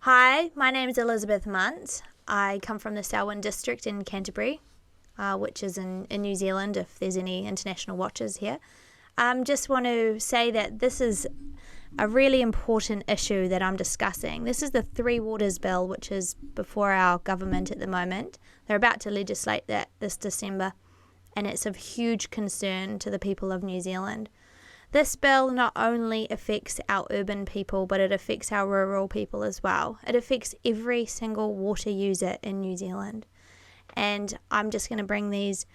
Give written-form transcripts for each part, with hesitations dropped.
Hi, my name is Elizabeth Munt. I come from the Selwyn district in Canterbury, which is in New Zealand, if there's any international watchers here. Just want to say that this is a really important issue that I'm discussing. This is the Three Waters Bill, which is before our government at the moment. They're about to legislate that this December, and it's of huge concern to the people of New Zealand. This bill not only affects our urban people, but it affects our rural people as well. It affects every single water user in New Zealand. And I'm just going to bring this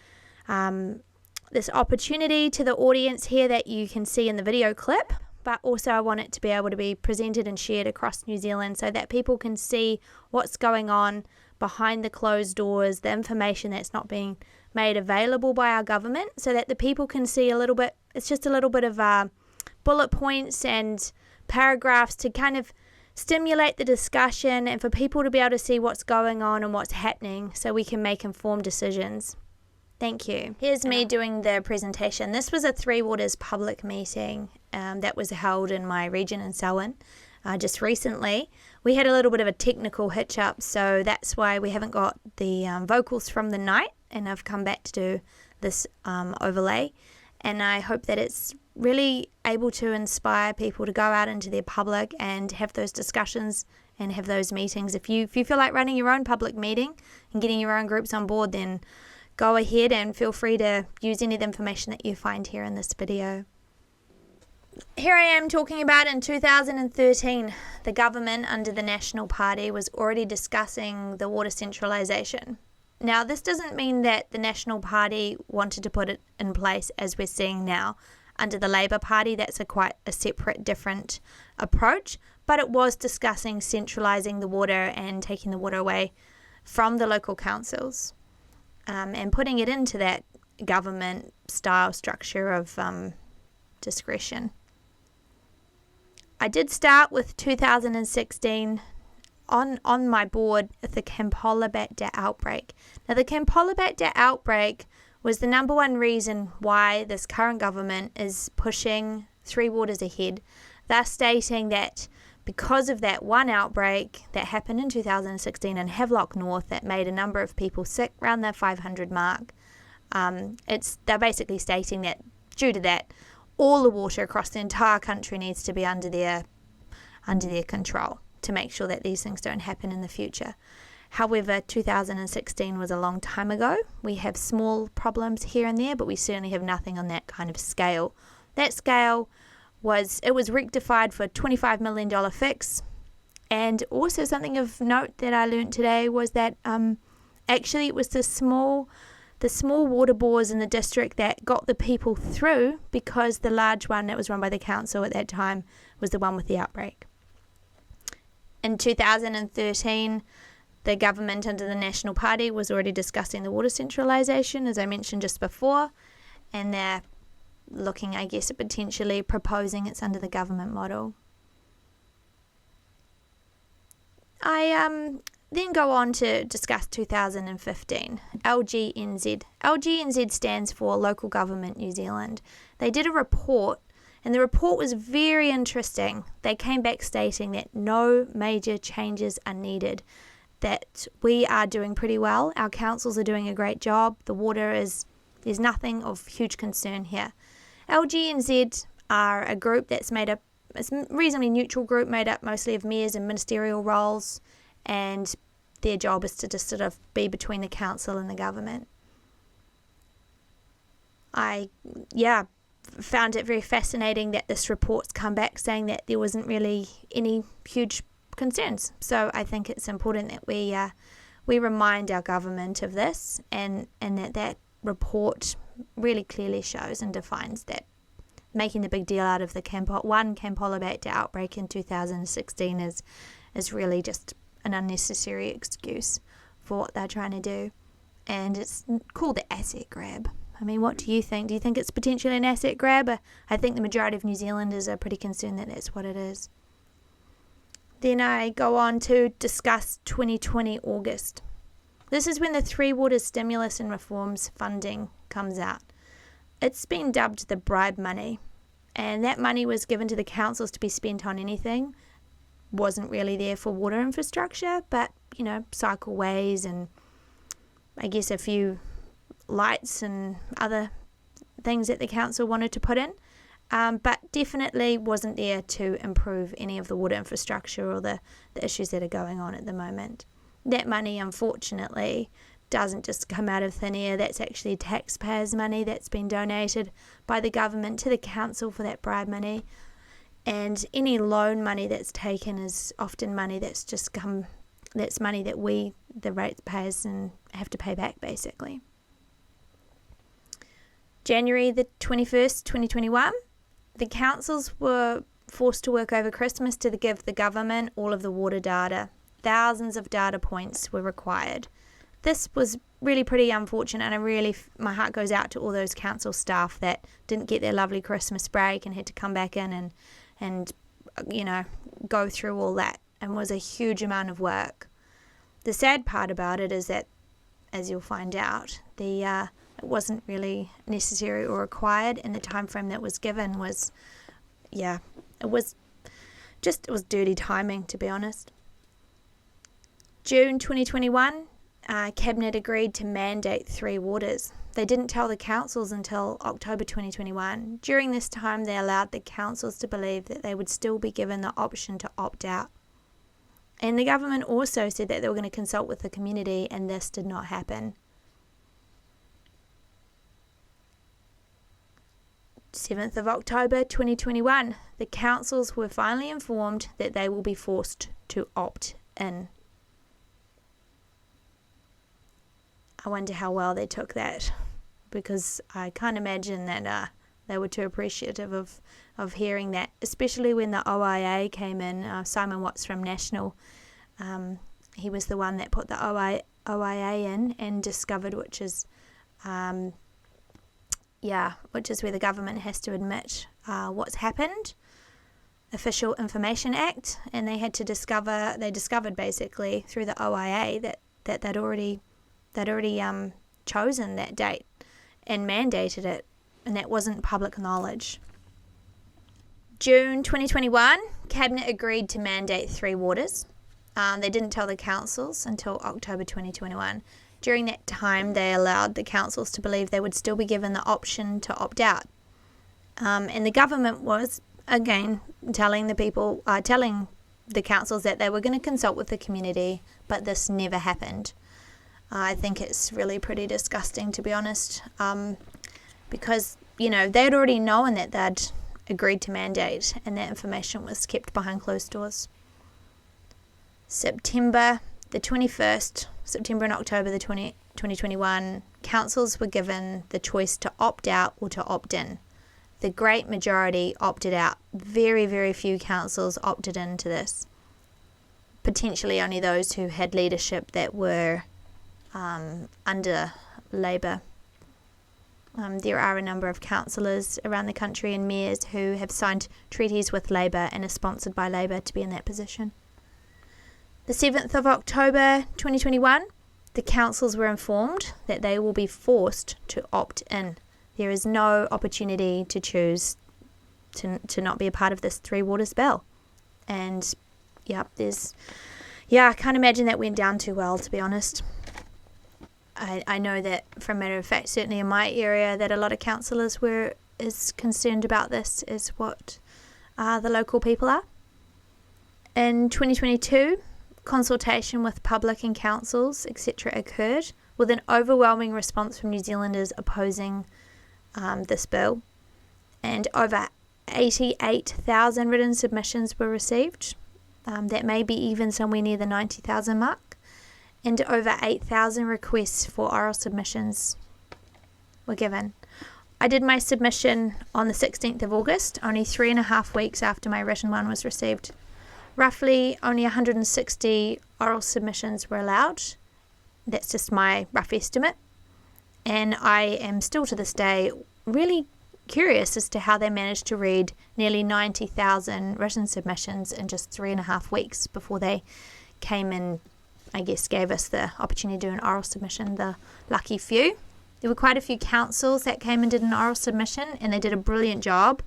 opportunity to the audience here that you can see in the video clip, but also I want it to be able to be presented and shared across New Zealand so that people can see what's going on behind the closed doors, the information that's not being made available by our government, so that the people can see a little bit. It's just a little bit of bullet points and paragraphs to kind of stimulate the discussion and for people to be able to see what's going on and what's happening so we can make informed decisions. Thank you. Here's me doing the presentation. This was a Three Waters public meeting that was held in my region in Selwyn just recently. We had a little bit of a technical hitch up, so that's why we haven't got the vocals from the night, and I've come back to do this overlay. And I hope that it's really able to inspire people to go out into their public and have those discussions and have those meetings. If you feel like running your own public meeting and getting your own groups on board, then go ahead and feel free to use any of the information that you find here in this video. Here I am talking about in 2013, the government under the National Party was already discussing the water centralisation. Now, this doesn't mean that the National Party wanted to put it in place as we're seeing now. Under the Labour Party, that's quite a separate, different approach, but it was discussing centralising the water and taking the water away from the local councils and putting it into that government-style structure of discretion. I did start with 2016 on my board with the Campylobacter outbreak. Now, the Campylobacter outbreak was the number one reason why this current government is pushing Three Waters ahead. They're stating that because of that one outbreak that happened in 2016 in Havelock North that made a number of people sick, around the 500 mark, they're basically stating that due to that, all the water across the entire country needs to be under their control to make sure that these things don't happen in the future. However, 2016 was a long time ago. We have small problems here and there, but we certainly have nothing on that kind of scale. That scale was rectified for a $25 million fix. And also something of note that I learned today was that actually it was the small water bores in the district that got the people through, because the large one that was run by the council at that time was the one with the outbreak. In 2013, the government under the National Party was already discussing the water centralisation, as I mentioned just before, and they're looking, I guess, at potentially proposing it's under the government model. I then go on to discuss 2015, LGNZ. LGNZ stands for Local Government New Zealand. They did a report, and the report was very interesting. They came back stating that no major changes are needed, that we are doing pretty well. Our councils are doing a great job. The water there's nothing of huge concern here. LGNZ are a group that's made up, it's a reasonably neutral group made up mostly of mayors and ministerial roles, and their job is to just sort of be between the council and the government. I found it very fascinating that this report's come back saying that there wasn't really any huge concerns. So I think it's important that we remind our government of this, and that report really clearly shows and defines that making the big deal out of the Campylobacter outbreak in 2016 is really just an unnecessary excuse for what they're trying to do. And it's called the asset grab. I mean, what do you think? Do you think it's potentially an asset grab? I think the majority of New Zealanders are pretty concerned that that's what it is. Then I go on to discuss 2020 August. This is when the Three Waters Stimulus and Reforms funding comes out. It's been dubbed the bribe money, and that money was given to the councils to be spent on anything wasn't really there for water infrastructure, but, cycleways and I guess a few lights and other things that the council wanted to put in. But definitely wasn't there to improve any of the water infrastructure or the issues that are going on at the moment. That money, unfortunately, doesn't just come out of thin air. That's actually taxpayers' money that's been donated by the government to the council for that bribe money. And any loan money that's taken is often money that's money that we, the ratepayers, have to pay back, basically. January the 21st, 2021, the councils were forced to work over Christmas to give the government all of the water data. Thousands of data points were required. This was really pretty unfortunate, and my heart goes out to all those council staff that didn't get their lovely Christmas break and had to come back in and go through all that, and was a huge amount of work. The sad part about it is that, as you'll find out, it wasn't really necessary or required, and the time frame that was given was dirty timing, to be honest. June 2021, Cabinet agreed to mandate 3 waters. They didn't tell the councils until October 2021. During this time, they allowed the councils to believe that they would still be given the option to opt out. And the government also said that they were going to consult with the community, and this did not happen. 7th of October 2021, the councils were finally informed that they will be forced to opt in. I wonder how well they took that, because I can't imagine that they were too appreciative of hearing that, especially when the OIA came in. Simon Watts from National, he was the one that put the OIA in and discovered, which is where the government has to admit what's happened. Official Information Act, and they discovered basically through the OIA that they'd already chosen that date and mandated it, and that wasn't public knowledge. June 2021, Cabinet agreed to mandate 3 waters. They didn't tell the councils until October 2021. During that time, they allowed the councils to believe they would still be given the option to opt out. And the government was, again, telling the councils that they were going to consult with the community, but this never happened. I think it's really pretty disgusting, to be honest, because, they'd already known that they'd agreed to mandate, and that information was kept behind closed doors. September and October 2021, councils were given the choice to opt out or to opt in. The great majority opted out. Very, very few councils opted into this. Potentially only those who had leadership that were under Labor. There are a number of councillors around the country and mayors who have signed treaties with Labor and are sponsored by Labor to be in that position. The 7th of October 2021, the councils were informed that they will be forced to opt in. There is no opportunity to choose to not be a part of this 3 waters bill. And I can't imagine that went down too well, to be honest. I know that, from a matter of fact, certainly in my area, that a lot of councillors were as concerned about this as what the local people are. In 2022, consultation with public and councils, etc., occurred, with an overwhelming response from New Zealanders opposing this bill. And over 88,000 written submissions were received. That may be even somewhere near the 90,000 mark. And over 8,000 requests for oral submissions were given. I did my submission on the 16th of August, only 3.5 weeks after my written one was received. Roughly only 160 oral submissions were allowed. That's just my rough estimate. And I am still to this day really curious as to how they managed to read nearly 90,000 written submissions in just 3.5 weeks before they came and, I guess, gave us the opportunity to do an oral submission, the lucky few. There were quite a few councils that came and did an oral submission, and they did a brilliant job.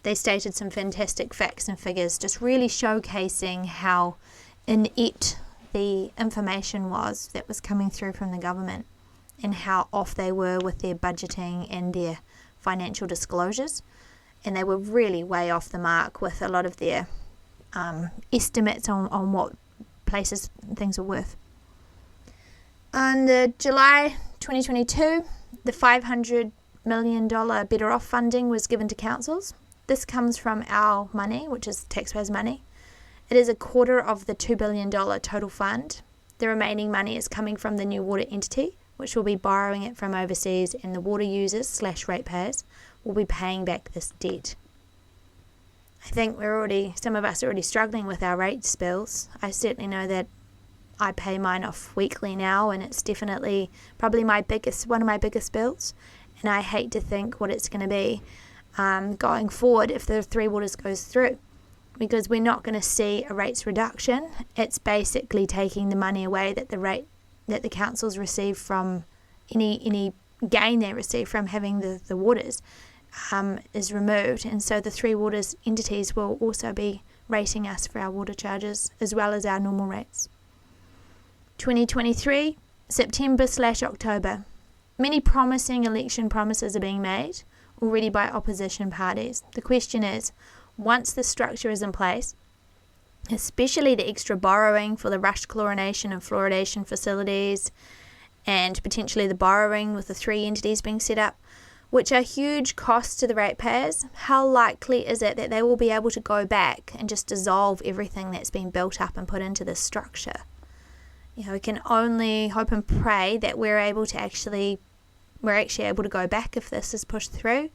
they stated some fantastic facts and figures, just really showcasing how inept the information was that was coming through from the government and how off they were with their budgeting and their financial disclosures. And they were really way off the mark with a lot of their estimates on what places things were worth. On the July 2022, the $500 million Better Off funding was given to councils. This comes from our money, which is taxpayers' money. It is a quarter of the $2 billion total fund. The remaining money is coming from the new water entity, which will be borrowing it from overseas, and the water users / ratepayers will be paying back this debt. I think some of us are already struggling with our rates bills. I certainly know that I pay mine off weekly now, and it's definitely probably one of my biggest bills. And I hate to think what it's going to be going forward if the Three Waters goes through, because we're not going to see a rates reduction. It's basically taking the money away that the councils receive from any gain they receive from having the waters is removed, and so the Three Waters entities will also be rating us for our water charges as well as our normal rates. 2023, September / October. Many promising election promises are being made already by opposition parties. The question is, once the structure is in place, especially the extra borrowing for the rushed chlorination and fluoridation facilities, and potentially the borrowing with the 3 entities being set up, which are huge costs to the ratepayers, how likely is it that they will be able to go back and just dissolve everything that's been built up and put into this structure? We can only hope and pray that we're actually able to go back if this is pushed through.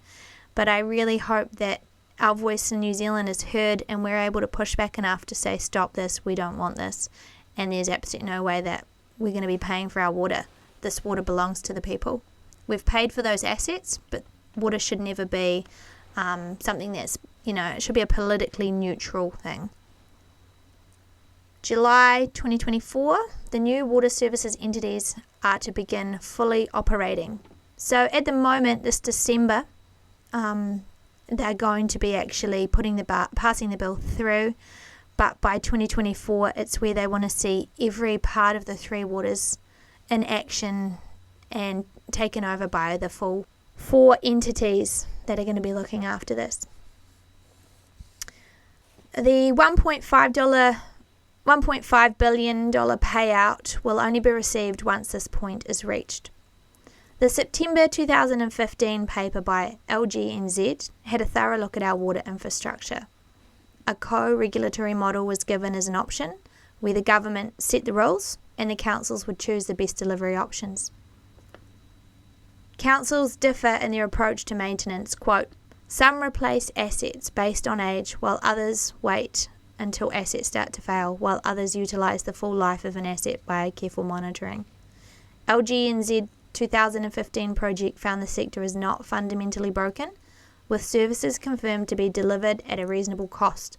But I really hope that our voice in New Zealand is heard and we're able to push back enough to say, stop this, we don't want this. And there's absolutely no way that we're going to be paying for our water. This water belongs to the people. We've paid for those assets, but water should never be something that's, it should be a politically neutral thing. July 2024, the new water services entities are to begin fully operating. So at the moment, this December, they're going to be actually passing the bill through, but by 2024, it's where they want to see every part of the Three Waters in action and taken over by the full 4 entities that are going to be looking after this. The $1.5 billion payout will only be received once this point is reached. The September 2015 paper by LGNZ had a thorough look at our water infrastructure. A co-regulatory model was given as an option, where the government set the rules and the councils would choose the best delivery options. Councils differ in their approach to maintenance. Quote, some replace assets based on age, while others wait until assets start to fail, while others utilise the full life of an asset by careful monitoring. LGNZ 2015 project found the sector is not fundamentally broken, with services confirmed to be delivered at a reasonable cost.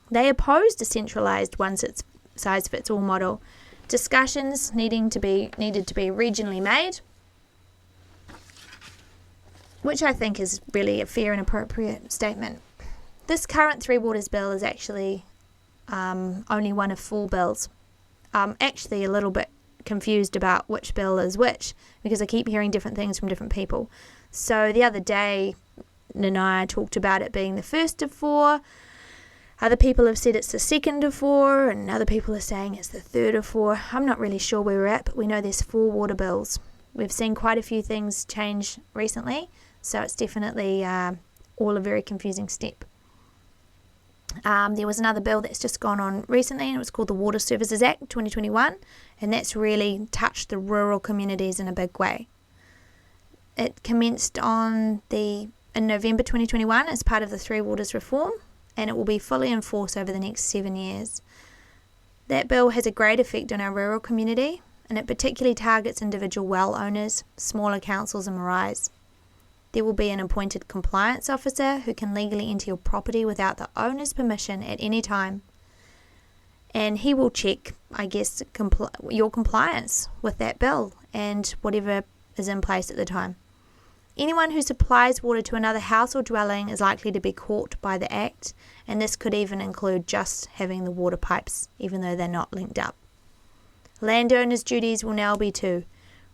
They opposed a centralised one-size-fits-all model. Discussions needed to be regionally made, which I think is really a fair and appropriate statement. This current Three Waters bill is actually only one of 4 bills. I'm actually a little bit confused about which bill is which, because I keep hearing different things from different people. So the other day, Nanai talked about it being the first of 4. Other people have said it's the second of 4, and other people are saying it's the third of 4. I'm not really sure where we're at, but we know there's 4 water bills. We've seen quite a few things change recently, so it's definitely all a very confusing step. There was another bill that's just gone on recently, and it was called the Water Services Act 2021, and that's really touched the rural communities in a big way. It commenced in November 2021 as part of the Three Waters reform, and it will be fully enforced over the next 7 years. That bill has a great effect on our rural community, and it particularly targets individual well owners, smaller councils and maraes. There will be an appointed compliance officer who can legally enter your property without the owner's permission at any time. And he will check, your compliance with that bill and whatever is in place at the time. Anyone who supplies water to another house or dwelling is likely to be caught by the Act, and this could even include just having the water pipes, even though they're not linked up. Landowners' duties will now be to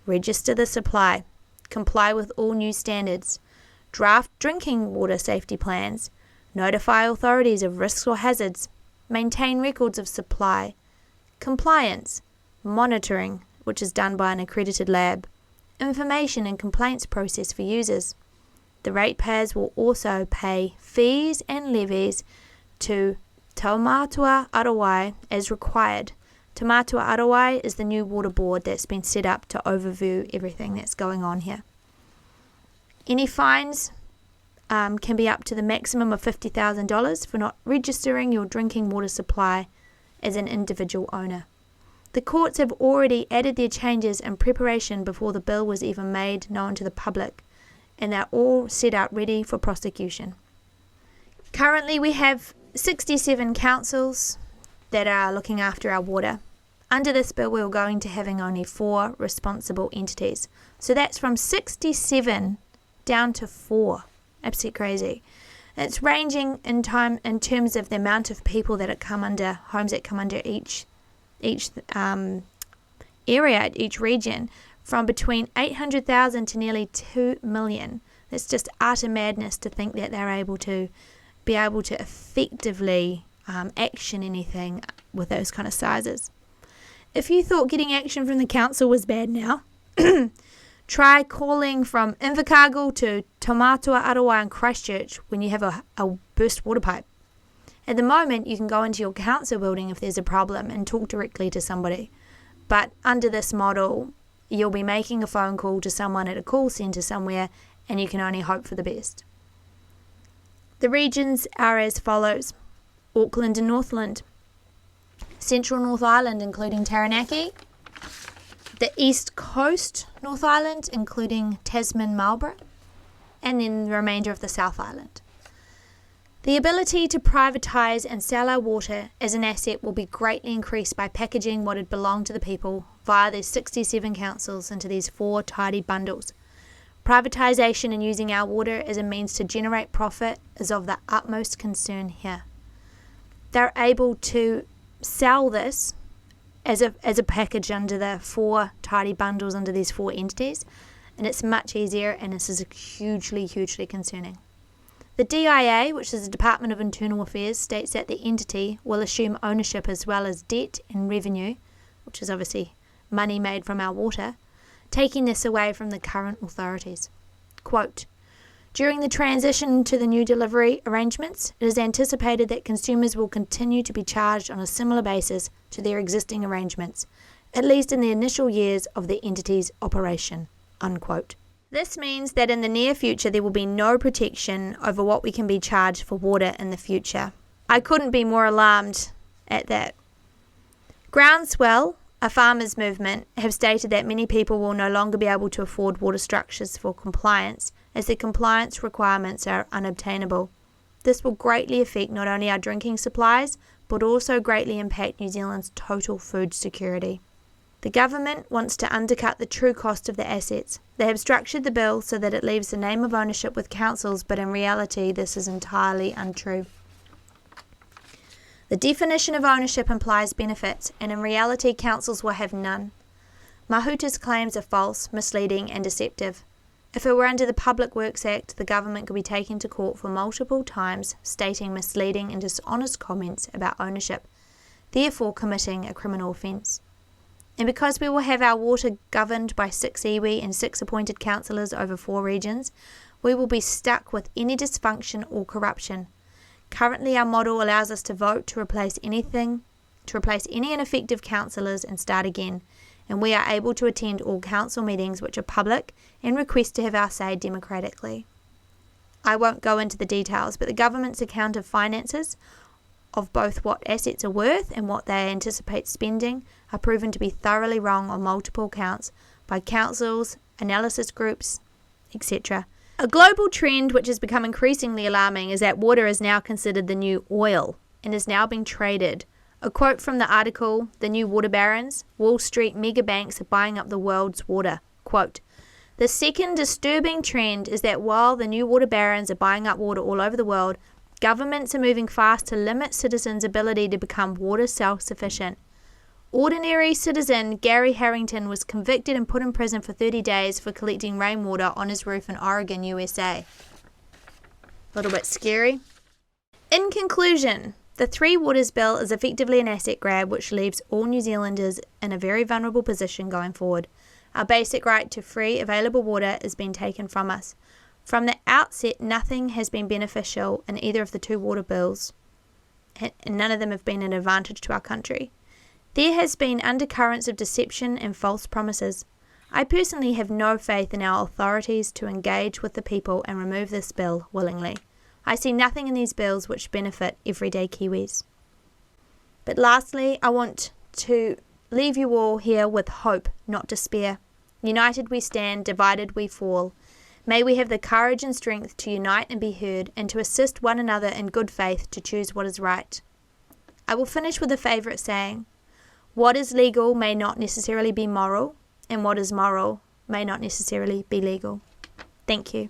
register the supply, comply with all new standards, draft drinking water safety plans, notify authorities of risks or hazards, maintain records of supply, compliance, monitoring, which is done by an accredited lab, information and complaints process for users. The ratepayers will also pay fees and levies to Taumatua Arawai as required. Taumatua Arawai is the new water board that's been set up to overview everything that's going on here. Any fines can be up to the maximum of $50,000 for not registering your drinking water supply as an individual owner. The courts have already added their changes in preparation before the bill was even made known to the public, and they're all set up ready for prosecution. Currently we have 67 councils that are looking after our water. Under this bill we're going to having only 4 responsible entities. So that's from 67 down to 4. Absolutely crazy. It's ranging in terms of the amount of people that come under, homes that come under each area, each region, from between 800,000 to nearly 2 million. It's just utter madness to think that they're able to effectively action anything with those kind of sizes. If you thought getting action from the council was bad now, try calling from Invercargill to Taumatua Arawai and Christchurch when you have a burst water pipe. At the moment, you can go into your council building if there's a problem and talk directly to somebody. But under this model, you'll be making a phone call to someone at a call centre somewhere, and you can only hope for the best. The regions are as follows: Auckland and Northland, Central North Island including Taranaki, the East Coast North Island including Tasman, Marlborough, and then the remainder of the South Island. The ability to privatise and sell our water as an asset will be greatly increased by packaging what had belonged to the people via these 67 councils into these 4 tidy bundles. Privatisation and using our water as a means to generate profit is of the utmost concern here. They're able to sell this as a package under the 4 tidy bundles under these 4 entities, and it's much easier, and this is hugely concerning. The DIA, which is the Department of Internal Affairs, states that the entity will assume ownership as well as debt and revenue, which is obviously money made from our water, taking this away from the current authorities. Quote, during the transition to the new delivery arrangements, it is anticipated that consumers will continue to be charged on a similar basis to their existing arrangements, at least in the initial years of the entity's operation. Unquote. This means that in the near future there will be no protection over what we can be charged for water in the future. I couldn't be more alarmed at that. Groundswell, a farmers' movement, have stated that many people will no longer be able to afford water structures for compliance, as the compliance requirements are unobtainable. This will greatly affect not only our drinking supplies, but also greatly impact New Zealand's total food security. The government wants to undercut the true cost of the assets. They have structured the bill so that it leaves the name of ownership with councils, but in reality this is entirely untrue. The definition of ownership implies benefits, and in reality councils will have none. Mahuta's claims are false, misleading and deceptive. If it were under the Public Works Act, the government could be taken to court for multiple times stating misleading and dishonest comments about ownership, therefore committing a criminal offence. And because we will have our water governed by 6 iwi and 6 appointed councillors over 4 regions, we will be stuck with any dysfunction or corruption. Currently, our model allows us to vote to replace any ineffective councillors and start again, and we are able to attend all council meetings which are public and request to have our say democratically. I won't go into the details, but the government's account of finances, of both what assets are worth and what they anticipate spending, are proven to be thoroughly wrong on multiple counts by councils, analysis groups, etc. A global trend which has become increasingly alarming is that water is now considered the new oil and is now being traded. A quote from the article, The New Water Barons, Wall Street mega banks are buying up the world's water. Quote, The second disturbing trend is that while the new water barons are buying up water all over the world, governments are moving fast to limit citizens' ability to become water self-sufficient. Ordinary citizen Gary Harrington was convicted and put in prison for 30 days for collecting rainwater on his roof in Oregon, USA. A little bit scary. In conclusion, the Three Waters Bill is effectively an asset grab which leaves all New Zealanders in a very vulnerable position going forward. Our basic right to free, available water is being taken from us. From the outset, nothing has been beneficial in either of the two water bills, and none of them have been an advantage to our country. There has been undercurrents of deception and false promises. I personally have no faith in our authorities to engage with the people and remove this bill willingly. I see nothing in these bills which benefit everyday Kiwis. But lastly, I want to leave you all here with hope, not despair. United we stand, divided we fall. May we have the courage and strength to unite and be heard, and to assist one another in good faith to choose what is right. I will finish with a favourite saying: what is legal may not necessarily be moral, and what is moral may not necessarily be legal. Thank you.